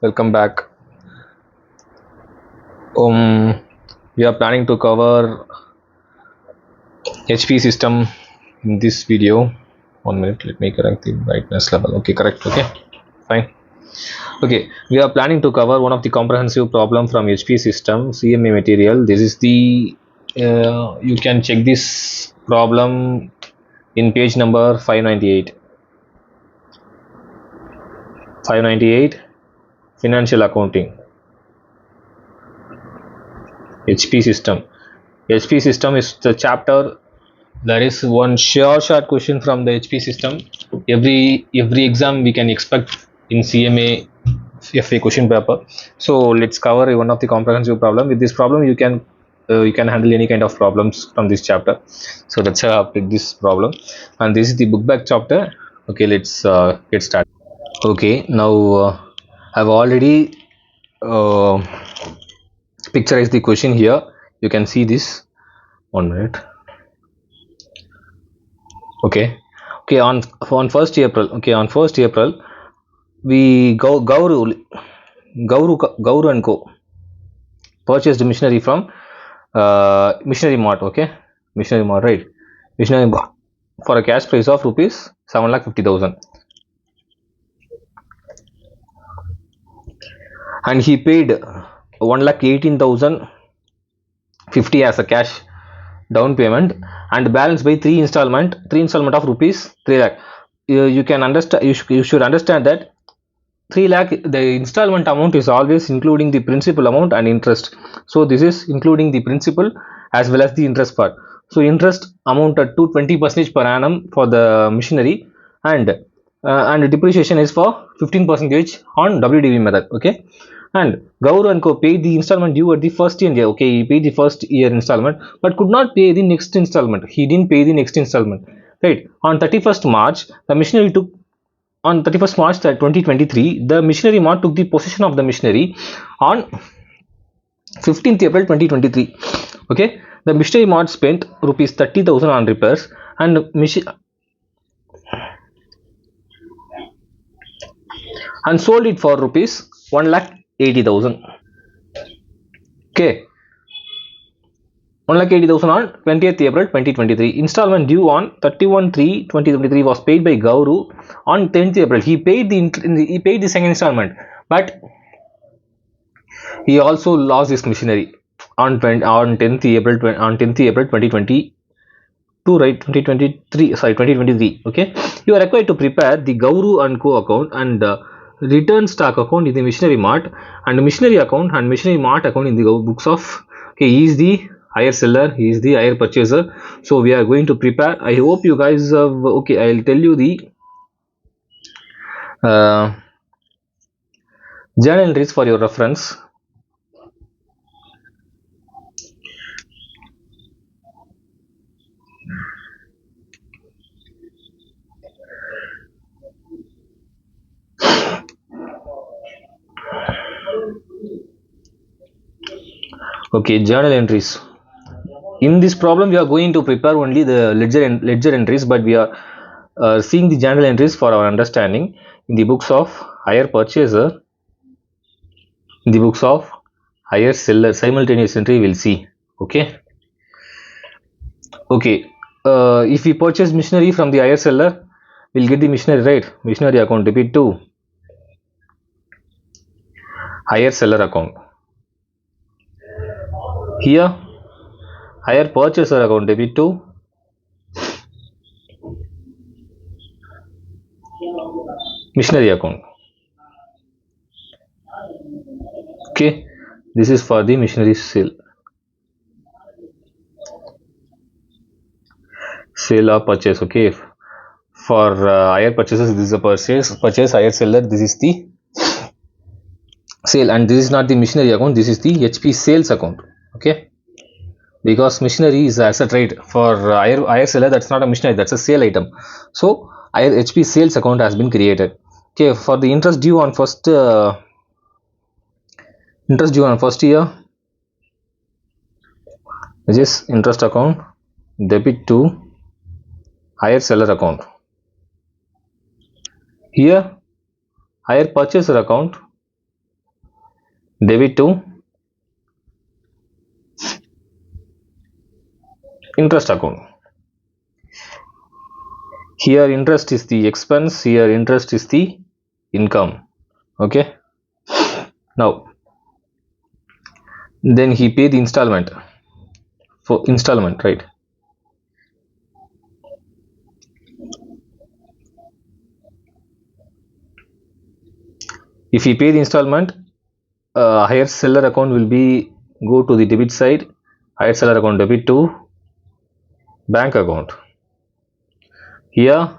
Welcome back. We are planning to cover HP system in this video. 1 minute, let me correct the brightness level. Okay, correct. Okay, fine. Okay, we are planning to cover one of the comprehensive problem from HP system CMA material. This is the you can check this problem in page number 598. 598 financial accounting. HP system. HP system is the chapter. There is one short question from the HP system. Every exam we can expect in CMA FA question paper. So let's cover one of the comprehensive problem. With this problem, you can handle any kind of problems from this chapter. So let's pick this problem, and this is the book back chapter. Okay, let's get started. Okay, now I've already uh, picturized the question here. You can see this. 1 minute. Okay, on 1st April. Okay, on 1st April, we Gauru and Co purchased machinery from Missionary Mart. Okay, Missionary Mart, right? Missionary Mart for a cash price of rupees 7,50,000, and he paid 1,18,050 as a cash down payment, and balance by three installment of rupees 3 lakh. You can understand. You should understand that 3 lakh, the installment amount is always including the principal amount and interest. So this is including the principal as well as the interest part. So interest amounted to 20% per annum for the machinery, and depreciation is for 15% on WDV method. Okay, and Gaur and Co paid the installment due at the first year. Okay, he paid the first year installment but could not pay the next installment. He didn't pay the next installment, right? On 31st March, the machinery took on 31st March 2023, the Missionary Mart took the possession of the machinery on 15th April 2023. Okay, the Missionary Mart spent rupees 30,000 on repairs and sold it for rupees 1,80,000. Okay, 1,80,000 on 20th April 2023. Installment due on 31/3/2023 was paid by Gauru on 10th April. He paid the second installment, but he also lost his machinery on 10th April 2022, right? 2023. Okay, you are required to prepare the Gauru and Co account and return stock account in the Missionary Mart, and Missionary account and Missionary Mart account in the books of. Okay, he is the higher seller, he is the higher purchaser. So we are going to prepare. I hope you guys have. Okay, I'll tell you the journal entries for your reference. Okay, journal entries. In this problem, we are going to prepare only the ledger entries, but we are seeing the journal entries for our understanding in the books of higher purchaser, in the books of higher seller. Simultaneous entry we'll see. Okay. If we purchase machinery from the higher seller, we'll get the machinery, right? Machinery account debit to higher seller account. Here, higher purchaser account debit to machinery account. Okay, this is for the machinery sale or purchase. Okay, for higher purchases, this is a purchase higher seller, this is the sale, and this is not the machinery account, this is the HP sales account. Okay, because machinery is asset, right? For higher seller, that's not a machinery, that's a sale item. So higher HP sales account has been created. Okay, for the interest due on first year, which is interest account debit to higher seller account. Here, higher purchaser account debit to interest account. Here interest is the expense, here interest is the income. Okay, now then he pay the installment for installment, right? If he pay the installment, higher seller account will be go to the debit side, higher seller account debit to bank account. Here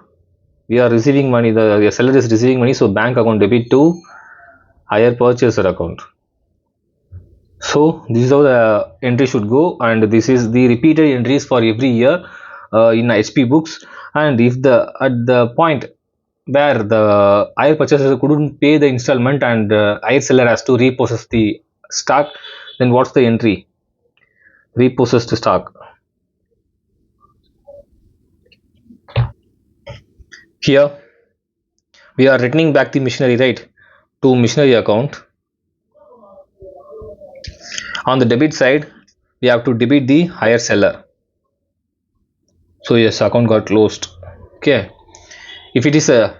we are receiving money, the seller is receiving money, so bank account debit to higher purchaser account. So this is how the entry should go, and this is the repeated entries for every year in HP books. And if the at the point where the higher purchaser couldn't pay the installment and higher seller has to repossess the stock, then what's the entry? Repossessed stock. Here we are returning back the machinery, right, to machinery account. On the debit side, we have to debit the higher seller. So yes, account got closed. Okay. If it is a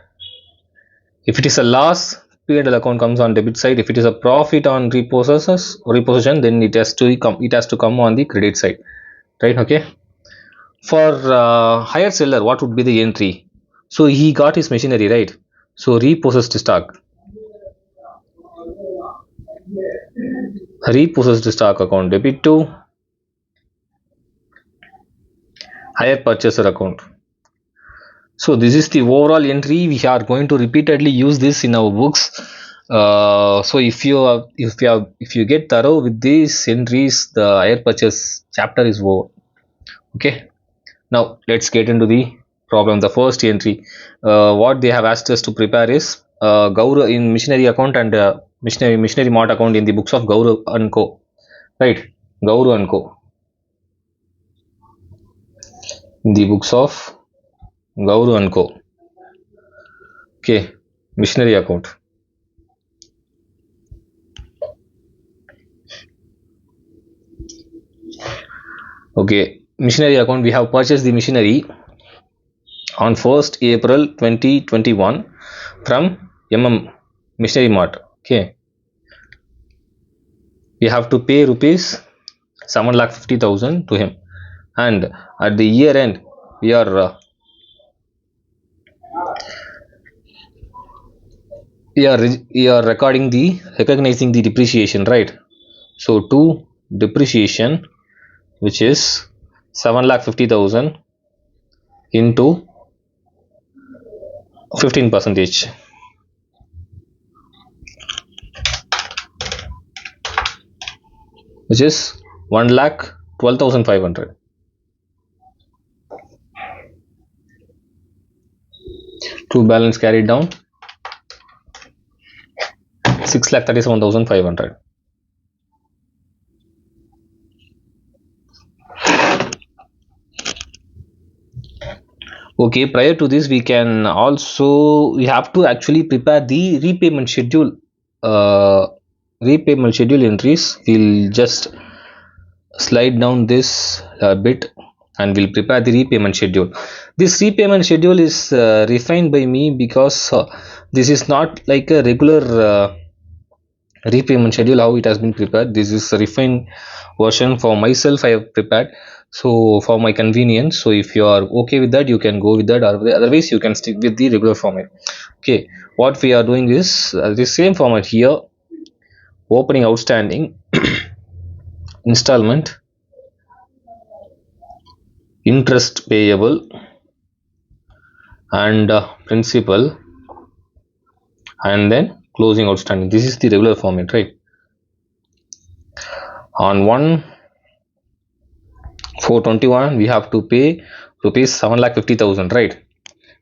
loss, P&L account comes on debit side. If it is a profit on repossession, then it has to come on the credit side, right? Okay. For higher seller, what would be the entry? So he got his machinery, right? So repossessed stock. Repossessed stock account debit to higher purchaser account. So this is the overall entry. We are going to repeatedly use this in our books. So if you get thorough with these entries, the higher purchase chapter is over. Okay. Now let's get into the problem. The first entry, what they have asked us to prepare is Gaurav in missionary account and missionary mart account in the books of Gaurav and Co. Right, Gaurav and Co. In the books of Gaurav and Co. Okay, missionary account. Okay, missionary account. We have purchased the machinery on 1st April 2021 from Missionary Mart. Okay, we have to pay rupees 7,50,000 to him, and at the year end we are recognizing the depreciation, right? So to depreciation, which is 7,50,000 into 15 percentage, which is 1,12,500. True balance carried down 6,37,500. Okay, prior to this, we have to actually prepare the repayment schedule. Repayment schedule entries. We'll just slide down this bit and we'll prepare the repayment schedule. This repayment schedule is refined by me because this is not like a regular repayment schedule how it has been prepared. This is a refined version for myself I have prepared, so for my convenience. So if you are okay with that, you can go with that, otherwise you can stick with the regular format. Okay, what we are doing is the same format here: opening outstanding, installment, interest payable, and principal, and then closing outstanding. This is the regular format, right? On 1/4/21 we have to pay rupees 7,50,000, right?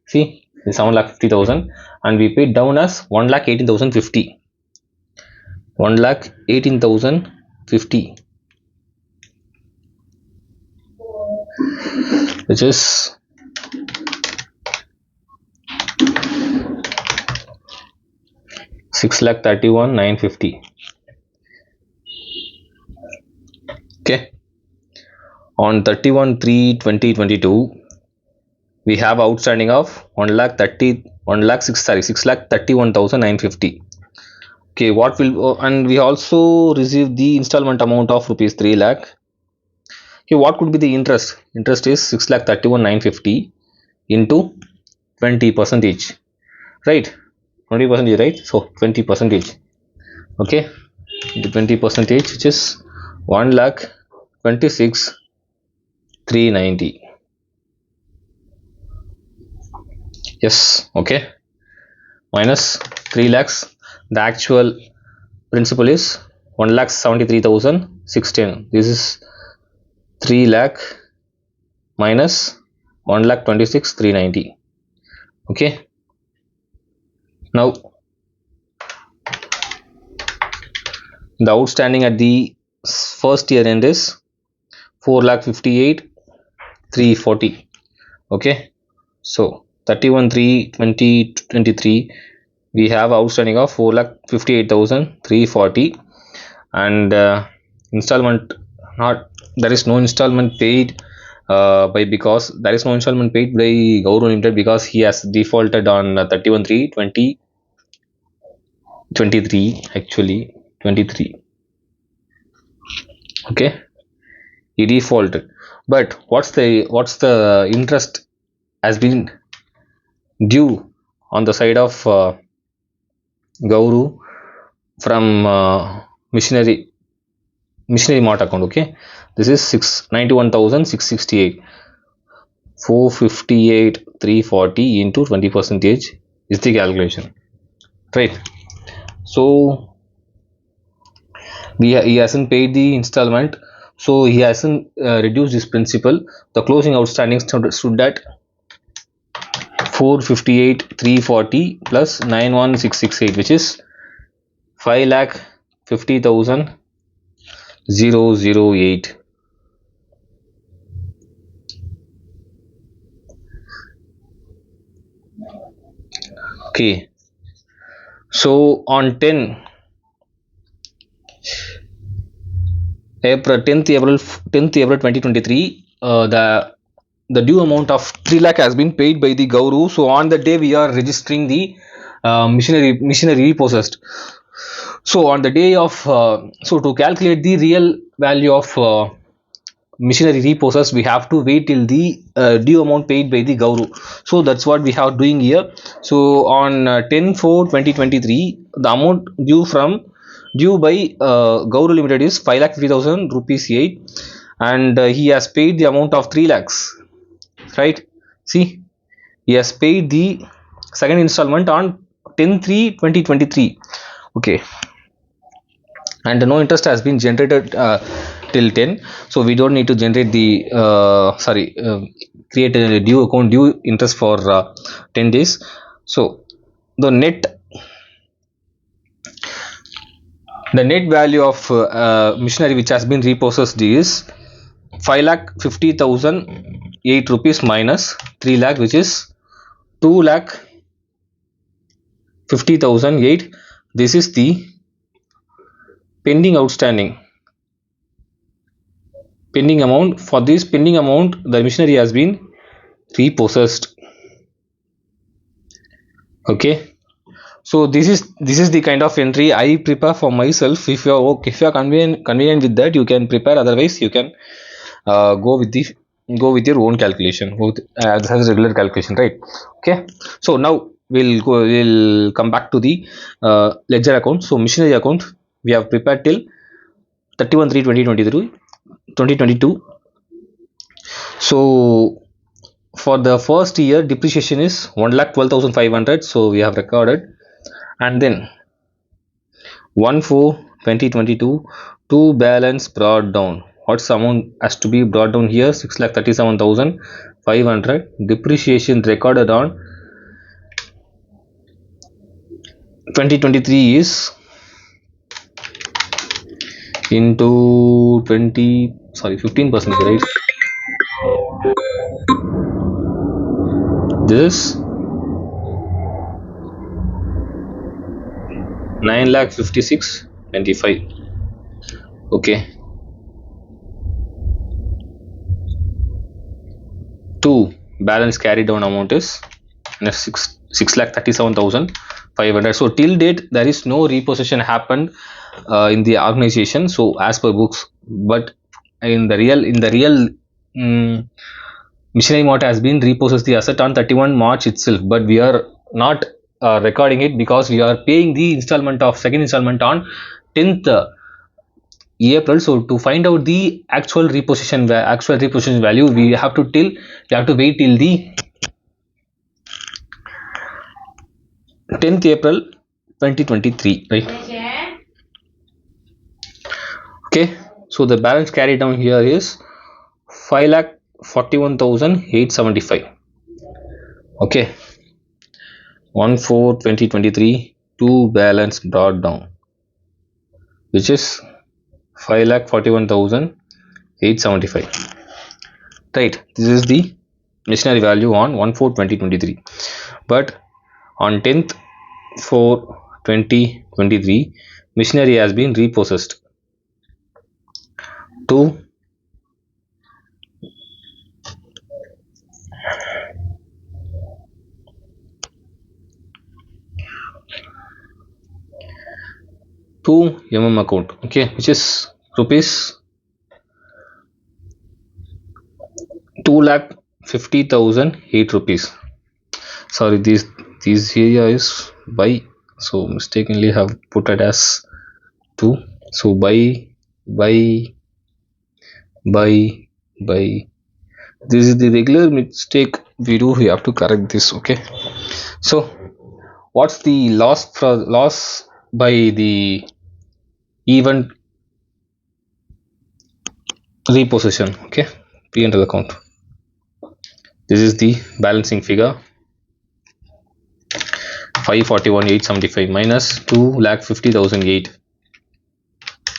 See, 7,50,000, and we paid down as 1,18,050. 1,18,050, which is 6,31,950. On 31/3/2022 we have outstanding of 6,31,950. Okay, what will and we also receive the installment amount of rupees 3 lakh. Okay, what could be the interest? Interest is 6,31,950 into 20 percentage, right? 20 percentage, right? So 20 percentage, okay, into 20 percentage, which is 1,26,390. Yes, okay, minus 3 lakhs. The actual principal is 1,73,610. This is 3 lakh minus 1,26,390. Okay, now the outstanding at the first year end is 4,58,340. Okay, so 31/3/2023 we have outstanding of 4,58,340, and installment, not, there is no installment paid by, because there is no installment paid by Gauru Limited because he has defaulted on 31/3/2023, actually 23. Okay, he defaulted, but what's the interest has been due on the side of Gauru from missionary mart account. Okay, this is 691,668. 458,340 into 20 percentage is the calculation, right? So he hasn't paid the installment, so he hasn't reduced his principal. The closing outstanding stood at 458,340 plus 91,668, which is 5,50,008. Okay, so on 10th April 2023, the due amount of 3 lakh has been paid by the Gauru. So on the day we are registering the machinery repossessed. So on the day of so to calculate the real value of machinery repossessed, we have to wait till the due amount paid by the Gauru. So that's what we are doing here. So on 10/4/2023 the amount due by Gauru Limited is 5,50,000 rupees 8, and he has paid the amount of 3 lakhs, right? See, he has paid the second installment on 10/3/2023. Okay, and no interest has been generated till 10, so we don't need to generate the create a due interest for 10 days. So the net value of machinery which has been repossessed is 5,50,008 rupees minus 3 lakh, which is 2,50,008. This is the pending amount. For this pending amount, the machinery has been repossessed. Okay, so this is the kind of entry I prepare for myself. If you are okay, if you are convenient with that, you can prepare. Otherwise, you can go with your own calculation. This is regular calculation, right? Okay, so now we'll come back to the ledger account. So machinery account we have prepared till 31/3/2022. So for the first year depreciation is 1,12,500, so we have recorded, and then 1/4/2022 to balance brought down. What's the amount has to be brought down here? 6,37,500. Depreciation recorded on 2023 is into 15%, right? This 9,56,25. Okay, balance carried down amount is 6,37,500. So till date there is no repossession happened in the organization, so as per books. But in the real mm, Missionary Mart has been repossessed the asset on 31 March itself, but we are not recording it because we are paying the installment of second installment on 10th April. So to find out the actual repossession value, we have to wait till the 10th April 2023, right? Okay, so the balance carried down here is 5,41,875. Okay, 1/4/2023 two balance brought down, which is 5,41,875. Right, this is the missionary value on 1/4/2023. But on 10th 4 2023, missionary has been repossessed to 2 account, okay, which is rupees 2,50,008 rupees. Sorry, these here is by, so mistakenly have put it as 2. So by by this is the regular mistake we do. We have to correct this. Okay, so what's the loss by the event repossession? Okay, P&L account. This is the balancing figure: 541,875 minus 2,50,008,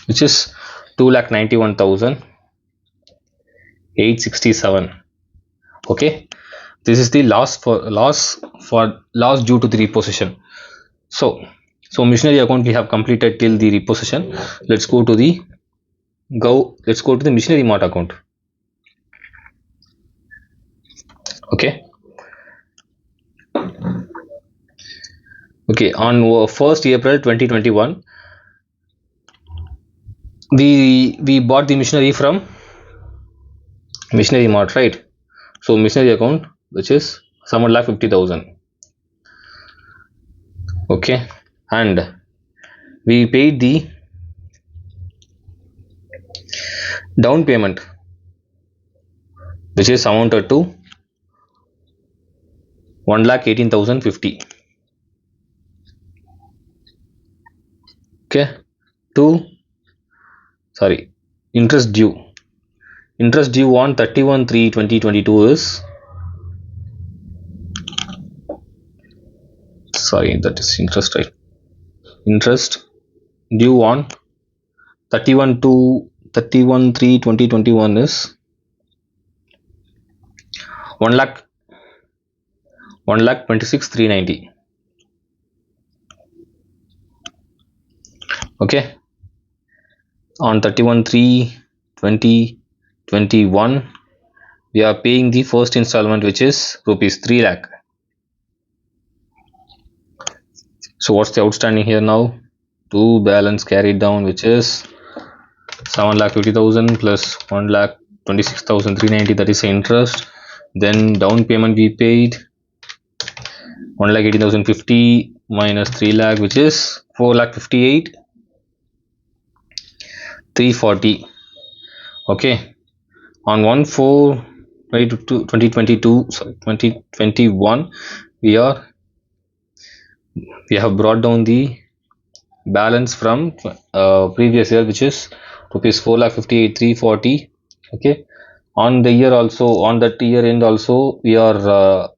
which is 2,91,867. Okay, this is the loss due to the repossession. So missionary account we have completed till the repossession. Let's go to the missionary mart account. Okay, on 1st April 2021, we bought the missionary from missionary mart, right? So missionary account, which is 7,50,000. Okay, and we paid the down payment, which is amounted to 1,18,050. Okay, interest due on 31/3/2022 is, that is interest, right? Interest due on 31/3/2021 is 1,26,390. Okay, on 31/3/2021 we are paying the first installment, which is rupees 3 lakh. So what's the outstanding here now? Two balance carried down, which is 7,50,000 plus 1,26,390, that is interest. Then down payment we paid 1,18,050 minus 3 lakh, which is 4,58,340. Okay, on 1/4/2021 we have brought down the balance from previous year, which is rupees 4,58,340. Okay, on the year also, on that year end also, we are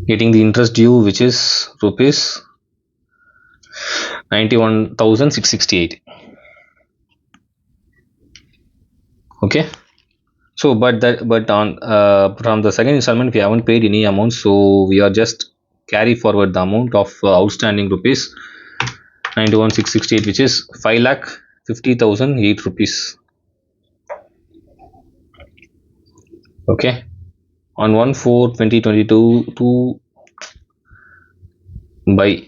getting the interest due, which is rupees 91,668. Okay, so but on from the second installment we haven't paid any amount, so we are just carry forward the amount of outstanding rupees 91,668, which is 5,50,008 rupees. Okay, on 1/4/2022 to buy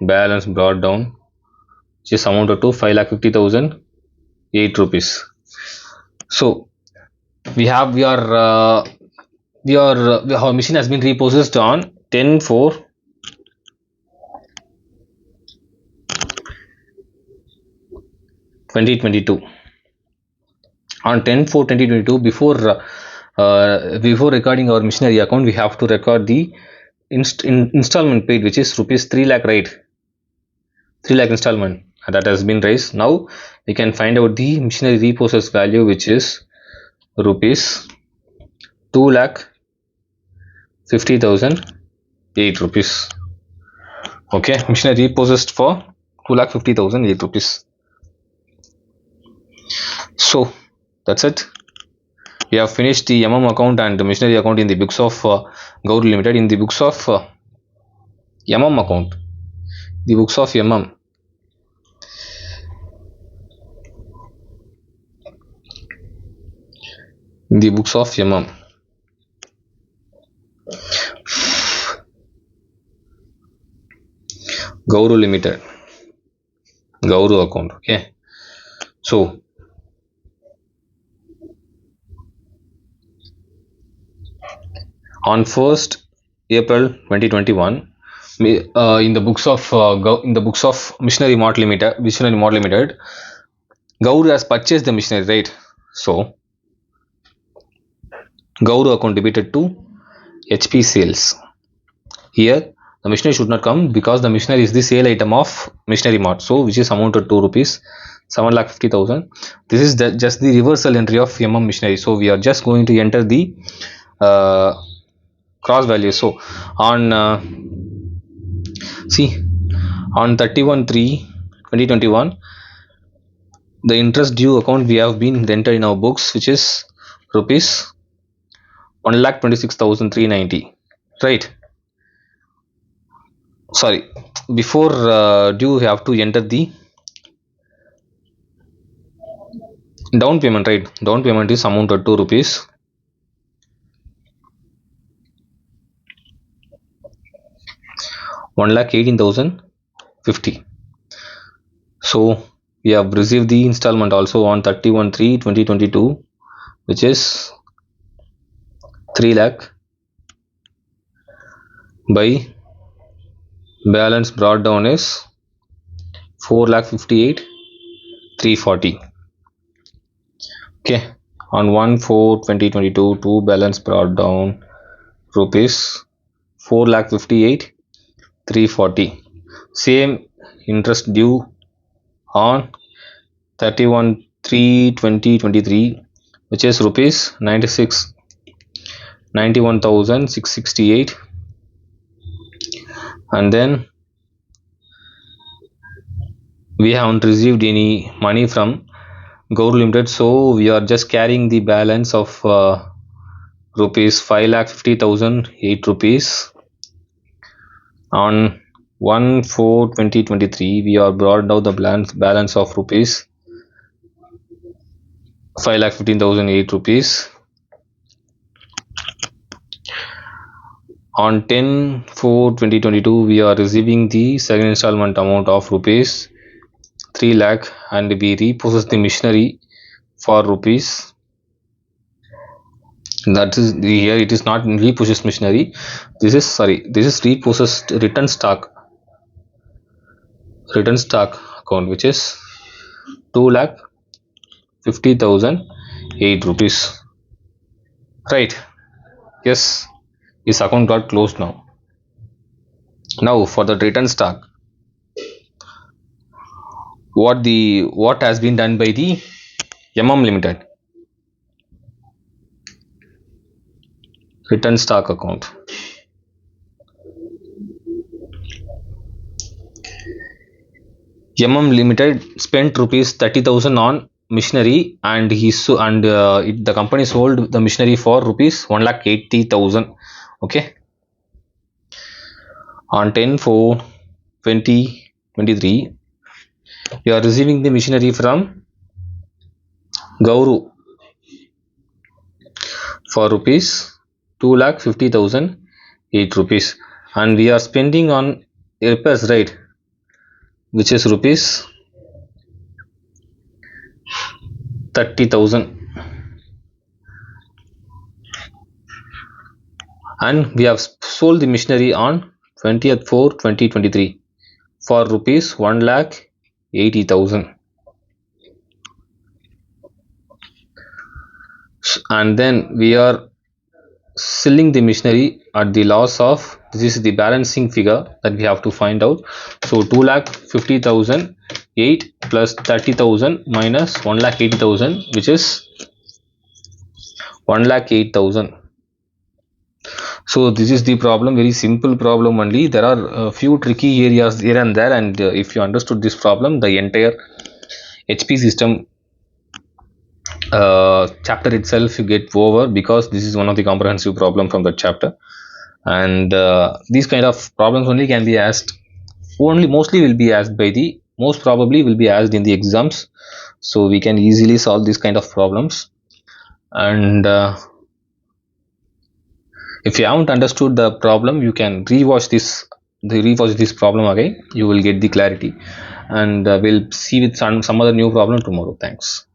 balance brought down, which is amounted to 5,50,008 rupees. So our machine has been repossessed on 10/4/2022. On 10/4/2022, before recording our machinery account, we have to record the installment paid, which is rupees 3 lakh, right? 3 lakh installment that has been raised. Now we can find out the machinery repossessed value, which is rupees 2 lakh 50,008 rupees. Okay, machinery repossessed for 2 lakh 50,008 rupees. So that's it. We have finished the account and the machinery account in the books of Gauri Limited. In the books of account, the books of in the books of Gauru Limited, Gauru account. Okay, so on 1st April 2021, in the books of Machinery Mart Limited, Gauru has purchased the machinery, right? So Gauru account debited to HP sales. Here the machinery should not come because the machinery is the sale item of Machinery Mart, so which is amounted to rupees 7,50,000. This is just the reversal entry of machinery. So we are just going to enter the uh, cross value. So on see on 31/3/2021, the interest due account we have been entered in our books, which is rupees 1,26,390, right? Sorry, before due we have to enter the down payment, right? Down payment is amounted to rupees 1,18,050. So we have received the installment also on 31/3/2022, which is 3 lakh by balance brought down is 4,58,340. Okay, on 1/4/2022 to balance brought down rupees 4,58,340. Same interest due on 31/3/2023, which is rupees 91,668. And then we haven't received any money from Gaur Limited, so we are just carrying the balance of rupees 5,50,008 rupees. On 1/4/2023, we are brought down the balance of rupees 5,15,008 rupees. On 10/4/2022, we are receiving the second installment amount of rupees 3 lakh, and we repossess the machinery for rupees, that is here it is not repossessed machinery, this is repossessed return stock account, which is 2,50,008 rupees, right? Yes, this account got closed now. Now for the return stock, what has been done by the Limited return stock account. Limited spent rupees 30,000 on machinery, and the company sold the machinery for rupees 1,80,000. Okay, on 10/4/2023, you are receiving the machinery from Gauru for rupees 2,50,000 8 rupees, and we are spending on repairs, right, which is rupees 30,000, and we have sold the machinery on 20th 4 2023 for rupees 1,80,000, and then we are selling the machinery at the loss of, this is the balancing figure that we have to find out. So 2,50,000 8 plus 30,000 minus 1,80,000, which is 1,08,000. So this is the problem, very simple problem only. There are a few tricky areas here and there, and if you understood this problem, the entire HP system chapter itself you get over, because this is one of the comprehensive problem from that chapter. And these kind of problems only can be asked, only mostly will be asked by the, most probably will be asked in the exams, so we can easily solve this kind of problems. And if you haven't understood the problem, you can rewatch this problem again, you will get the clarity. And we'll see with some other new problem tomorrow. Thanks.